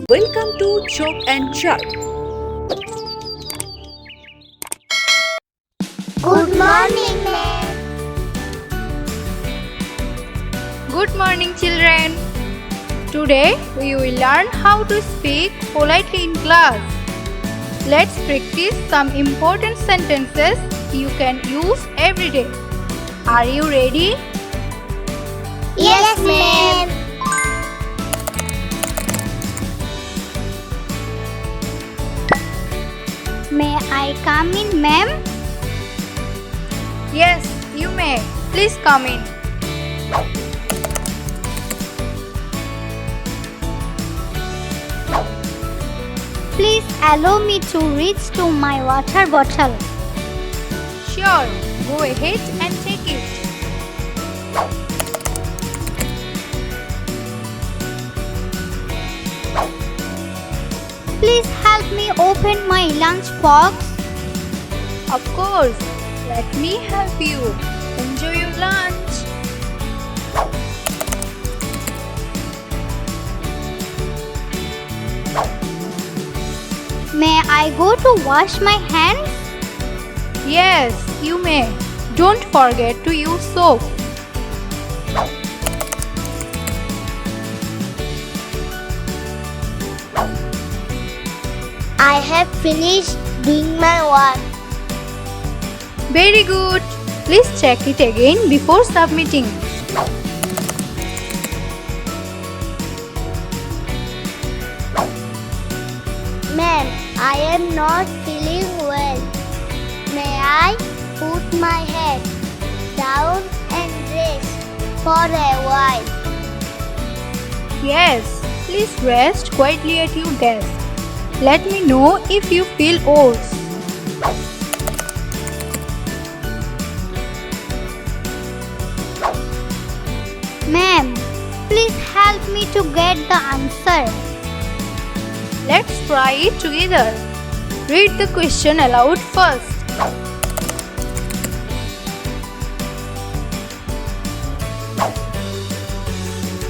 Welcome to Chalk and Chirp. Good morning, ma'am. Good morning, children. Today we will learn how to speak politely in class. Let's practice some important sentences you can use every day. Are you ready? Yes, ma'am. May I come in, ma'am? Yes, you may. Please come in. Please allow me to reach to my water bottle. Sure, go ahead and take it. Please help me open my lunch box. Of course, let me help you. Enjoy your lunch. May I go to wash my hands? Yes, you may. Don't forget to use soap. I have finished doing my work. Very good. Please check it again before submitting. Ma'am, I am not feeling well. May I put my head down and rest for a while? Yes, please rest quietly at your desk. Let me know if you feel worse. Ma'am, please help me to get the answer. Let's try it together. Read the question aloud first.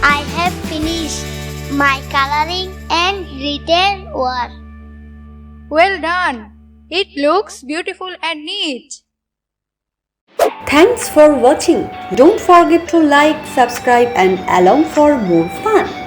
I have finished my coloring and written work. Well done. It looks beautiful and neat. Thanks for watching. Don't forget to like, subscribe and along for more fun.